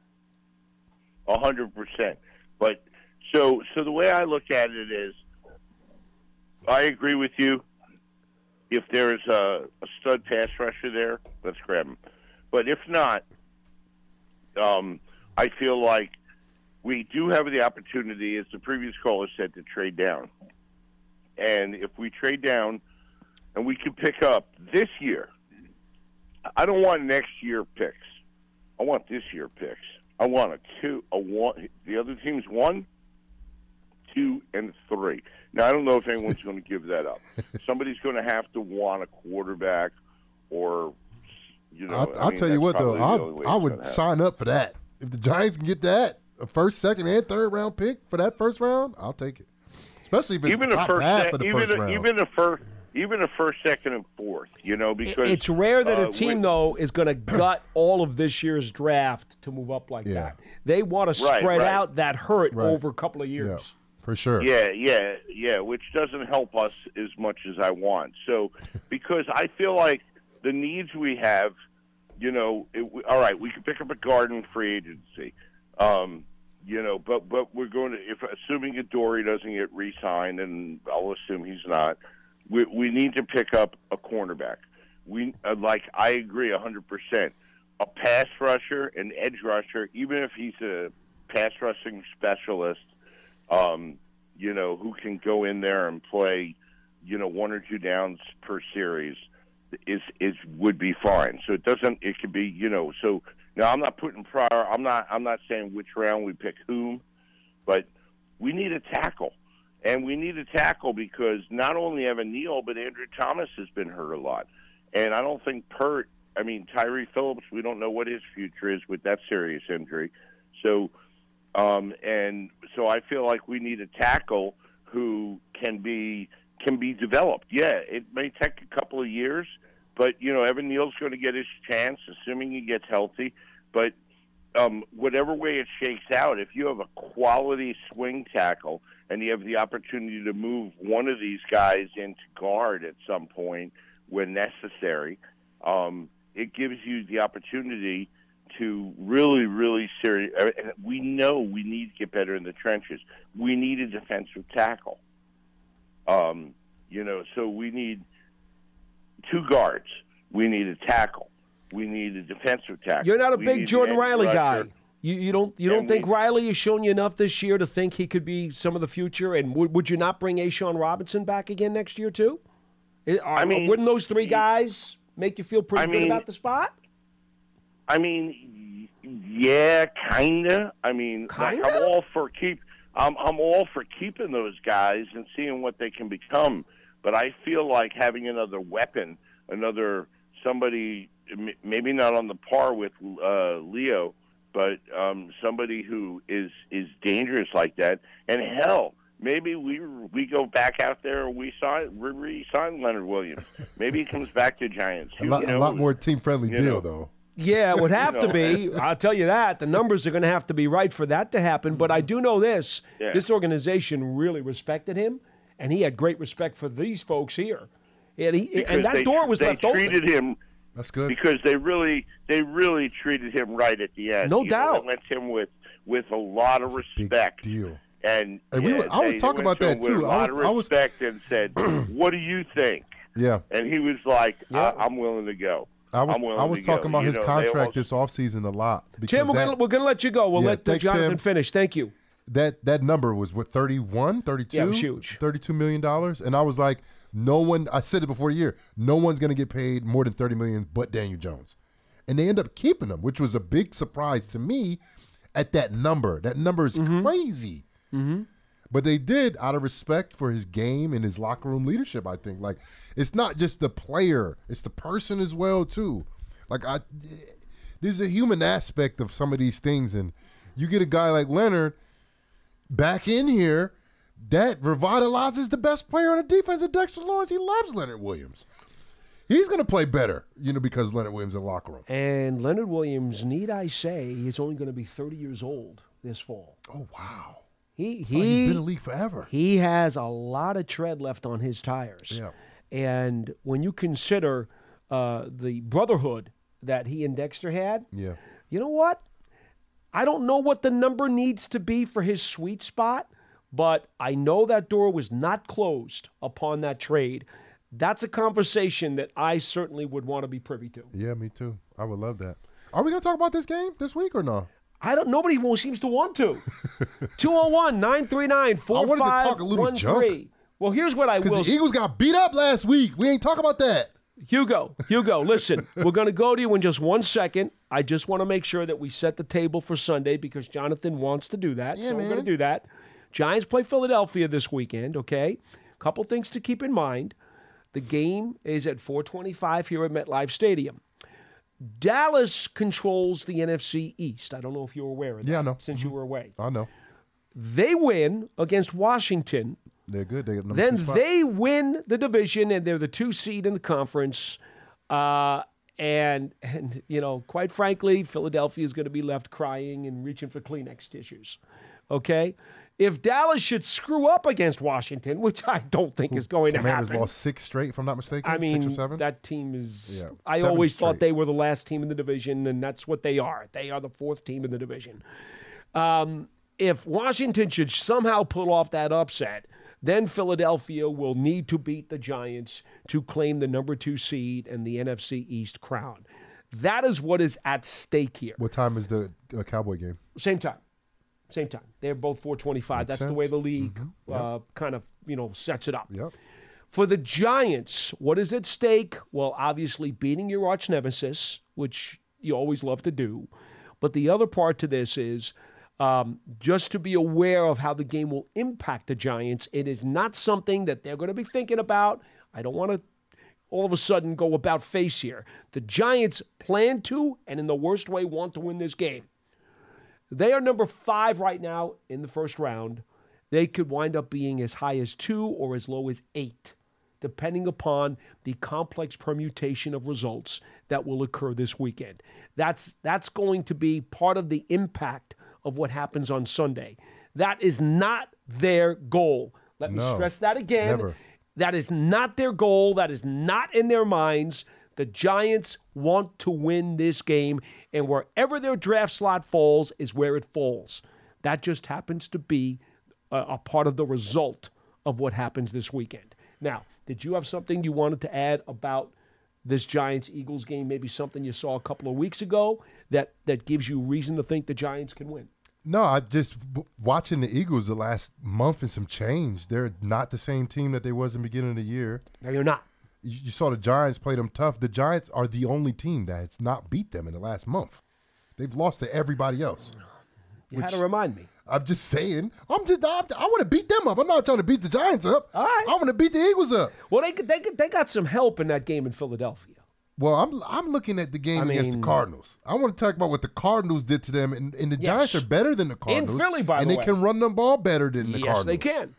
100%. But so the way I look at it is, I agree with you. If there's a stud pass rusher there, let's grab him. But if not, I feel like we do have the opportunity, as the previous caller said, to trade down. And if we trade down and we can pick up this year, I don't want next year picks. I want this year picks. I want the other team's 1, 2, and 3. Now, I don't know if anyone's going to give that up. Somebody's going to have to want a quarterback or, I'll tell you what, though. I would sign up for that. If the Giants can get that, a first, second, and third round pick for that first round, I'll take it. Especially if it's even the top half of the first round. Even a first, second, and fourth, because it's rare that a team, though, is going to gut all of this year's draft to move up like that. They want to spread out that hurt over a couple of years. Yeah. For sure. Yeah, which doesn't help us as much as I want. So, because I feel like the needs we have, all right, we can pick up a guard in free agency, but we're going to, assuming Adoree doesn't get re-signed, and I'll assume he's not, we need to pick up a cornerback. I agree 100%. A pass rusher, an edge rusher, even if he's a pass rushing specialist, who can go in there and play, 1 or 2 downs per series would be fine. So it could be, so now I'm not putting I'm not saying which round we pick whom, but we need a tackle. And we need a tackle because not only Evan Neal, but Andrew Thomas has been hurt a lot. And I don't think Tyree Phillips, we don't know what his future is with that serious injury. So, and so I feel like we need a tackle who can be developed. Yeah, it may take a couple of years, but Evan Neal's going to get his chance, assuming he gets healthy. But whatever way it shakes out, if you have a quality swing tackle and you have the opportunity to move one of these guys into guard at some point when necessary, it gives you the opportunity to really, really serious. We know we need to get better in the trenches. We need a defensive tackle. So we need 2 guards. We need a tackle. We need a defensive tackle. You're not a big Jordan Riley guy. You don't think Riley has shown you enough this year to think he could be some of the future? And would you not bring Ashawn Robinson back again next year too? Wouldn't those 3 guys make you feel pretty good about the spot? Yeah, kinda. Kinda? Like, I'm all for keeping those guys and seeing what they can become. But I feel like having another weapon, somebody, maybe not on the par with Leo, but somebody who is dangerous like that. And hell, maybe we go back out there and we re-sign Leonard Williams. Maybe he comes back to Giants. A lot more team-friendly deal, though. Yeah, it would have to be. I'll tell you that. The numbers are going to have to be right for that to happen. But I do know this. Yeah. This organization really respected him, and he had great respect for these folks here. And that door was left open. They treated him. That's good. Because they really treated him right at the end. No doubt. They went to him with a lot of respect. Big deal. And I was talking about that too. With a lot of respect and said, "What do you think?" Yeah. And he was like, "I'm willing to go." I was talking about his contract this offseason a lot. Tim, we're going to let you go. We'll let Jonathan finish. Thank you. That number was, what, 31, 32? Yeah, it was huge. $32 million. And I was like, I said it before the year, no one's going to get paid more than $30 million but Daniel Jones. And they end up keeping him, which was a big surprise to me at that number. That number is crazy. Mm-hmm. But they did out of respect for his game and his locker room leadership, I think. Like, it's not just the player, it's the person as well, too. Like, there's a human aspect of some of these things, and you get a guy like Leonard back in here that revitalizes the best player on the defense of Dexter Lawrence. He loves Leonard Williams. He's going to play better, because Leonard Williams in the locker room. And Leonard Williams, need I say, is only going to be 30 years old this fall. Oh, wow. He's been in the league forever. He has a lot of tread left on his tires. Yeah. And when you consider the brotherhood that he and Dexter had, you know what? I don't know what the number needs to be for his sweet spot, but I know that door was not closed upon that trade. That's a conversation that I certainly would want to be privy to. Yeah, me too. I would love that. Are we going to talk about this game this week or no? Nobody seems to want to. 201-939-4513. I wanted to talk a little junk. Well, here's what I will say. Because the Eagles got beat up last week. We ain't talk about that. Hugo, listen, we're going to go to you in just 1 second. I just want to make sure that we set the table for Sunday because Jonathan wants to do that. Yeah, so we're going to do that. Giants play Philadelphia this weekend, okay? Couple things to keep in mind. The game is at 4:25 here at MetLife Stadium. Dallas controls the NFC East. I don't know if you're aware of that. Yeah, I know. Since you were away. I know. They win against Washington. They're good. They got then they win the division, and they're the 2 seed in the conference. And quite frankly, Philadelphia is going to be left crying and reaching for Kleenex tissues. Okay? If Dallas should screw up against Washington, which I don't think is going to happen. Commanders lost 6 straight, if I'm not mistaken. I mean, 6 or 7? that team is. Yeah, I always thought they were the last team in the division, and that's what they are. They are the 4th team in the division. If Washington should somehow pull off that upset, then Philadelphia will need to beat the Giants to claim the number 2 seed and the NFC East crown. That is what is at stake here. What time is the Cowboy game? Same time. They're both 4:25. That's the way the league kind of, sets it up. Yep. For the Giants, what is at stake? Well, obviously beating your arch nemesis, which you always love to do. But the other part to this is just to be aware of how the game will impact the Giants. It is not something that they're going to be thinking about. I don't want to all of a sudden go about face here. The Giants plan to, and in the worst way, want to win this game. They are number 5 right now in the first round. They could wind up being as high as 2 or as low as 8, depending upon the complex permutation of results that will occur this weekend. That's going to be part of the impact of what happens on Sunday. That is not their goal. Let me stress that again. Never. That is not their goal. That is not in their minds. The Giants want to win this game, and wherever their draft slot falls is where it falls. That just happens to be a part of the result of what happens this weekend. Now, did you have something you wanted to add about this Giants-Eagles game, maybe something you saw a couple of weeks ago that gives you reason to think the Giants can win? No, I just watching the Eagles the last month and some change. They're not the same team that they was in the beginning of the year. No, you're not. You saw the Giants play them tough. The Giants are the only team that has not beat them in the last month. They've lost to everybody else. You had to remind me. I'm just saying. I want to beat them up. I'm not trying to beat the Giants up. All right. I want to beat the Eagles up. Well, they got some help in that game in Philadelphia. Well, I'm looking at the game against the Cardinals. I want to talk about what the Cardinals did to them, and the Giants are better than the Cardinals. In Philly, by the way. And they can run the ball better than the Cardinals. Yes, they can.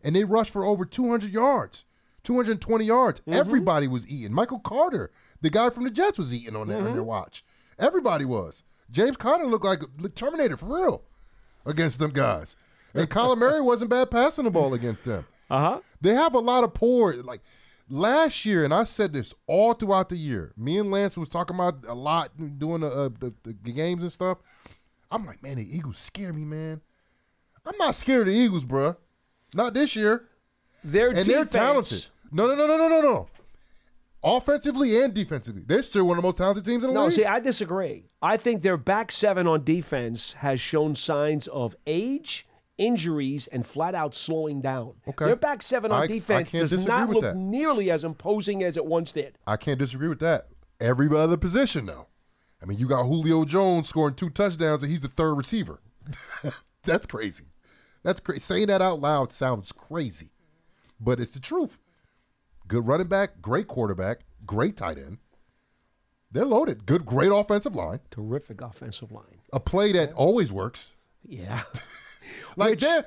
And they rushed for over 200 yards, 220 yards. Mm-hmm. Everybody was eating. Michael Carter, the guy from the Jets, was eating on their watch. Everybody was. James Conner looked like a Terminator for real against them guys. And Kyler Murray wasn't bad passing the ball against them. They have a lot of poor, like last year, and I said this all throughout the year. Me and Lance was talking about a lot doing the games and stuff. I'm like, man, the Eagles scare me, man. I'm not scared of the Eagles, bro. Not this year. They're talented. No. Offensively and defensively. They're still one of the most talented teams in the league. No, see, I disagree. I think their back seven on defense has shown signs of age, injuries, and flat-out slowing down. Okay. Their back seven on defense does not look nearly as imposing as it once did. I can't disagree with that. Every other position, though. I mean, you got Julio Jones scoring 2 touchdowns, and he's the third receiver. That's crazy. That's crazy. Saying that out loud sounds crazy, but it's the truth. Good running back, great quarterback, great tight end. They're loaded. Great offensive line. Terrific offensive line. A play that always works. Yeah.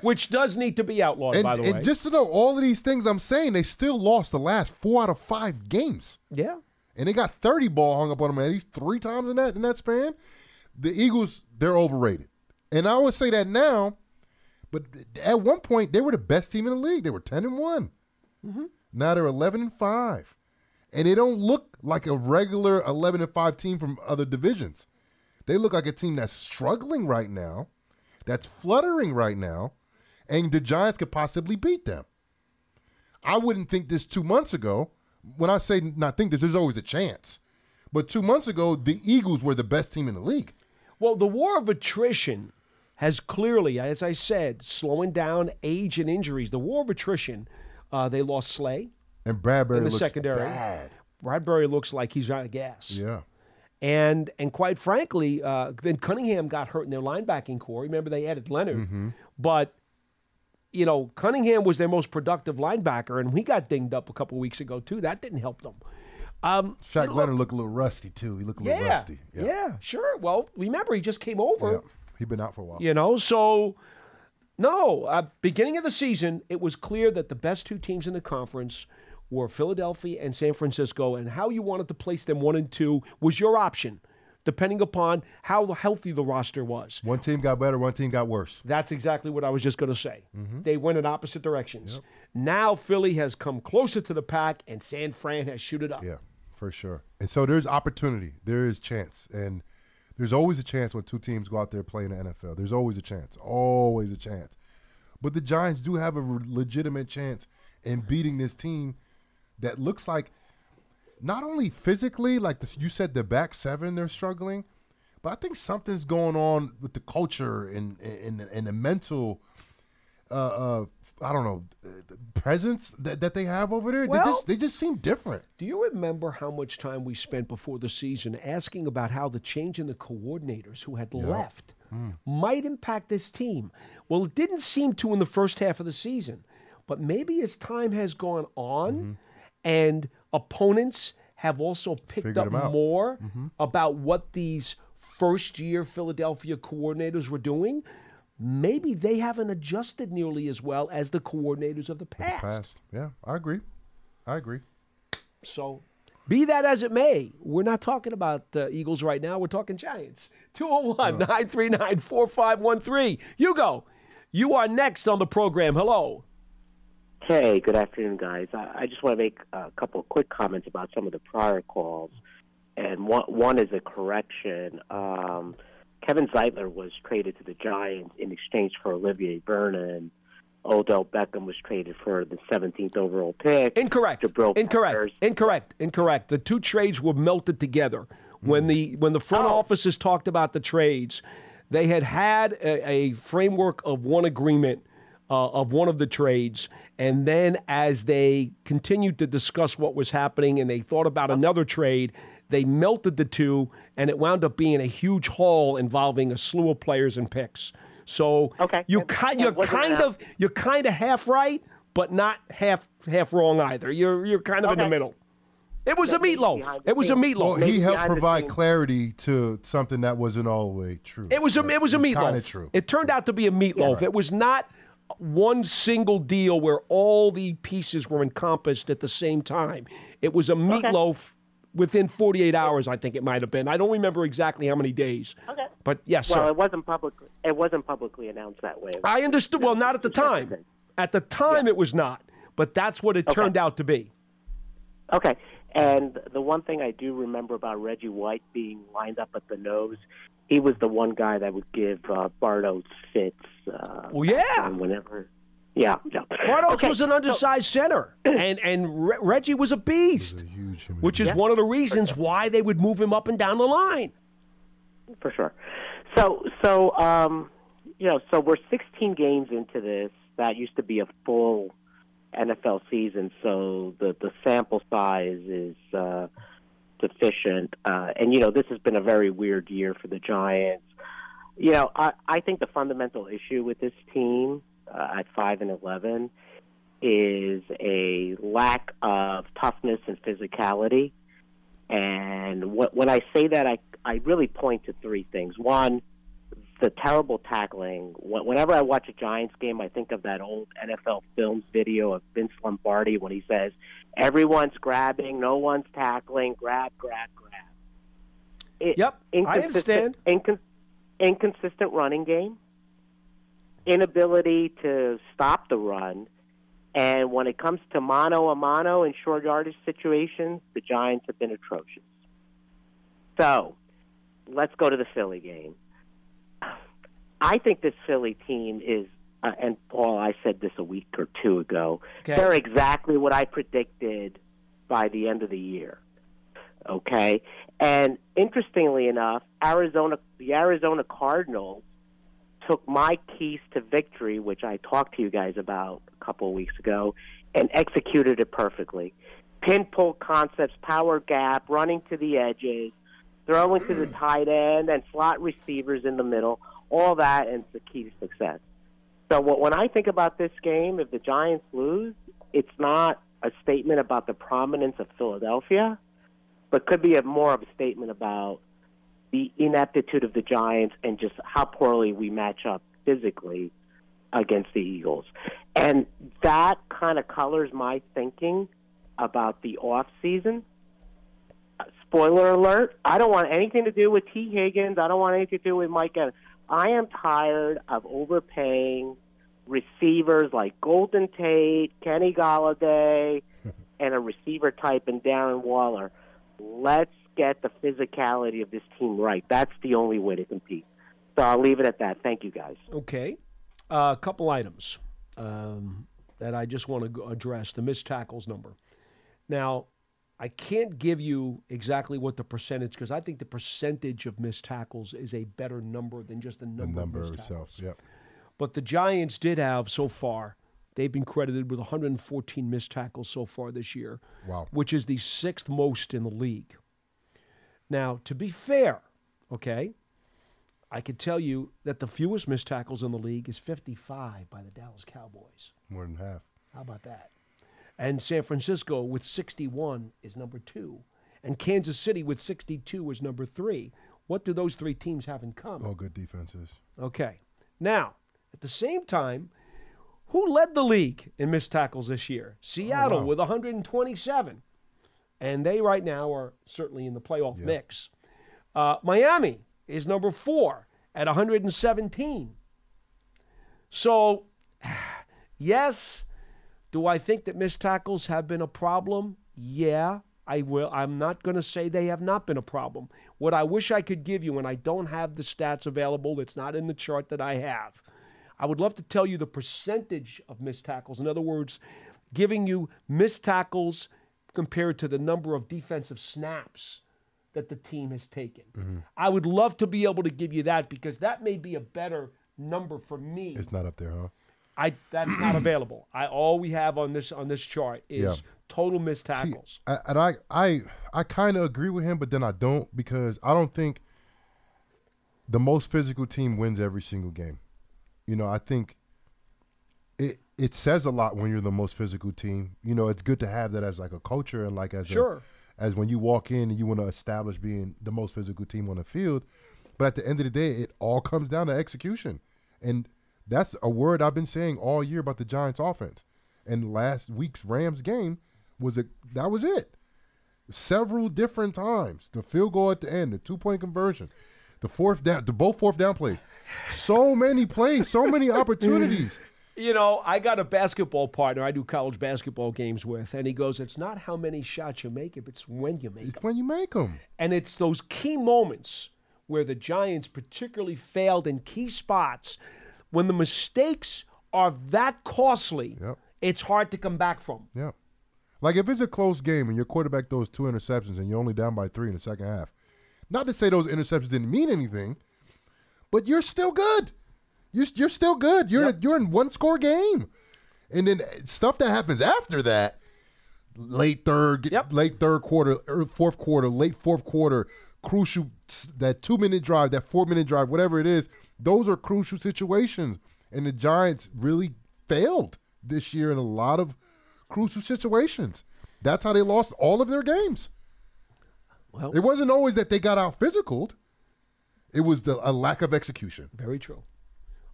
which does need to be outlawed, by the way. And just to know, all of these things I'm saying, they still lost the last 4 out of 5 games. Yeah. And they got 30 ball hung up on them at least 3 times in that span. The Eagles, they're overrated. And I would say that now, but at one point, they were the best team in the league. They were 10-1. Mm-hmm. Now they're 11-5. And they don't look like a regular 11-5 team from other divisions. They look like a team that's struggling right now, that's fluttering right now, and the Giants could possibly beat them. I wouldn't think this 2 months ago. When I say not think this, there's always a chance. But 2 months ago, the Eagles were the best team in the league. Well, the war of attrition has clearly, as I said, slowing down age and injuries. The war of attrition, they lost Slay. And Bradbury in the looks secondary. Bad. Bradbury looks like he's out of gas. Yeah. And quite frankly, then Cunningham got hurt in their linebacking core. Remember, they added Leonard. Mm-hmm. But, Cunningham was their most productive linebacker, and he got dinged up a couple weeks ago, too. That didn't help them. Shaq Leonard looked a little rusty, too. He looked a little rusty. Yeah, sure. Well, remember, he just came over. Yeah. He'd been out for a while. So, no. Beginning of the season, it was clear that the best 2 teams in the conference were Philadelphia and San Francisco, and how you wanted to place them 1 and 2 was your option, depending upon how healthy the roster was. One team got better, one team got worse. That's exactly what I was just going to say. Mm-hmm. They went in opposite directions. Yep. Now Philly has come closer to the pack, and San Fran has shooted up. Yeah, for sure. And so there's opportunity. There is chance. And there's always a chance when 2 teams go out there playing the NFL. There's always a chance. Always a chance. But the Giants do have a legitimate chance in beating this team that looks like not only physically, like you said, the back seven, they're struggling, but I think something's going on with the culture and the mental, presence that they have over there. Well, they just seem different. Do you remember how much time we spent before the season asking about how the change in the coordinators who had left might impact this team? Well, it didn't seem to in the first half of the season, but maybe as time has gone on and opponents have also picked up more about what these first-year Philadelphia coordinators were doing, maybe they haven't adjusted nearly as well as the coordinators of the past. Yeah, I agree. So, be that as it may, we're not talking about Eagles right now. We're talking Giants. 201-939-4513. Hugo, you are next on the program. Hello. Hey, good afternoon, guys. I just want to make a couple of quick comments about some of the prior calls. And one is a correction. Kevin Zeitler was traded to the Giants in exchange for Olivier Vernon. Odell Beckham was traded for the 17th overall pick. Incorrect. The two trades were melted together. When the front offices talked about the trades, they had a framework of one agreement of one of the trades, and then as they continued to discuss what was happening and they thought about another trade, they melted the two, and it wound up being a huge haul involving a slew of players and picks. So you're kind of half right, but not half wrong either. You're kind of in the middle. It was a meatloaf. It was a meatloaf. Well, he helped provide clarity to something that wasn't all the way true. It was a meatloaf. Kind of true. It turned out to be a meatloaf. Yeah, right. It was not one single deal where all the pieces were encompassed at the same time. It was a meatloaf within 48 hours, I think it might have been. I don't remember exactly how many days. Okay. But yes, well, sir. It wasn't publicly announced that way. I understood. Well, not at the time. At the time, it was not. But that's what it turned out to be. Okay. And the one thing I do remember about Reggie White being lined up at the nose, he was the one guy that would give Bardos fits. Whenever. Yeah. Bardos was an undersized center, and Reggie was a beast, which is one of the reasons why they would move him up and down the line. For sure. So we're 16 games into this. That used to be a full NFL season, so the sample size is sufficient. And this has been a very weird year for the Giants. I think the fundamental issue with this team at 5-11 is a lack of toughness and physicality. And when I say that, I really point to three things. One, the terrible tackling. Whenever I watch a Giants game, I think of that old NFL Films video of Vince Lombardi when he says, everyone's grabbing, no one's tackling, grab. I understand. Inconsistent running game, inability to stop the run, and when it comes to mano-a-mano in short yardage situations, the Giants have been atrocious. So, let's go to the Philly game. I think this Philly team is, and Paul, I said this a week or two ago, they're exactly what I predicted by the end of the year. Okay? And interestingly enough, the Arizona Cardinals took my keys to victory, which I talked to you guys about a couple of weeks ago, and executed it perfectly. Pin-pull concepts, power gap, running to the edges, throwing to the tight end, and slot receivers in the middle. All that is the key to success. So when I think about this game, if the Giants lose, it's not a statement about the prominence of Philadelphia, but could be more of a statement about the ineptitude of the Giants and just how poorly we match up physically against the Eagles. And that kind of colors my thinking about the offseason. Spoiler alert, I don't want anything to do with T. Higgins. I don't want anything to do with Mike Evans. I am tired of overpaying receivers like Golden Tate, Kenny Golladay, and a receiver type in Darren Waller. Let's get the physicality of this team right. That's the only way to compete. So I'll leave it at that. Thank you, guys. Okay. A couple items that I just want to address. The missed tackles number. Now, I can't give you exactly what the percentage, because I think the percentage of missed tackles is a better number than just the number of missed tackles. Yep. But the Giants did have so far, they've been credited with 114 missed tackles so far this year, which is the sixth most in the league. Now, to be fair, I could tell you that the fewest missed tackles in the league is 55 by the Dallas Cowboys. More than half. How about that? And San Francisco with 61 is number 2. And Kansas City with 62 is number 3. What do those three teams have in common? All good defenses. Okay. Now, at the same time, who led the league in missed tackles this year? Seattle with 127. And they right now are certainly in the playoff mix. Miami is number 4 at 117. So, yes, Do I think that missed tackles have been a problem? Yeah, I will. I'm not going to say they have not been a problem. What I wish I could give you, and I don't have the stats available, it's not in the chart that I have. I would love to tell you the percentage of missed tackles. In other words, giving you missed tackles compared to the number of defensive snaps that the team has taken. Mm-hmm. I would love to be able to give you that because that may be a better number for me. It's not up there, huh? That's not available. All we have on this chart is total missed tackles. See, I kind of agree with him, but then I don't because I don't think the most physical team wins every single game. You know, I think it says a lot when you're the most physical team. You know, it's good to have that as like a culture and like as when you walk in and you want to establish being the most physical team on the field. But at the end of the day, it all comes down to execution. And that's a word I've been saying all year about the Giants offense. And last week's Rams game that was it. Several different times. The field goal at the end, the 2-point conversion, both fourth down plays. So many plays, so many opportunities. You know, I got a basketball partner I do college basketball games with, and he goes, it's not how many shots you make, it's when you make them. It's when you make them. And it's those key moments where the Giants particularly failed in key spots. When the mistakes are that costly, it's hard to come back from. Yeah. Like if it's a close game and your quarterback throws 2 interceptions and you're only down by 3 in the second half, not to say those interceptions didn't mean anything, but you're still good. You're still good. You're in one-score game. And then stuff that happens after that, late third quarter, fourth quarter, late fourth quarter, crucial, that 2-minute drive, that 4-minute drive, whatever it is, those are crucial situations. And the Giants really failed this year in a lot of crucial situations. That's how they lost all of their games. Well, it wasn't always that they got out physicaled. It was a lack of execution. Very true.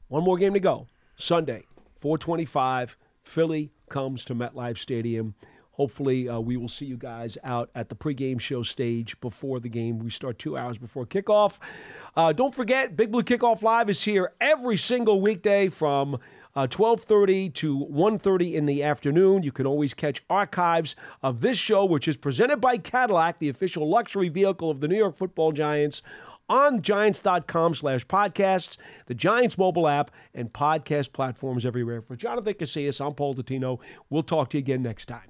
One more game to go. Sunday, 4:25, Philly comes to MetLife Stadium. Hopefully, we will see you guys out at the pregame show stage before the game. We start 2 hours before kickoff. Don't forget, Big Blue Kickoff Live is here every single weekday from 12:30 to 1:30 in the afternoon. You can always catch archives of this show, which is presented by Cadillac, the official luxury vehicle of the New York Football Giants, on Giants.com/podcasts, the Giants mobile app, and podcast platforms everywhere. For Jonathan Casillas, I'm Paul Dottino. We'll talk to you again next time.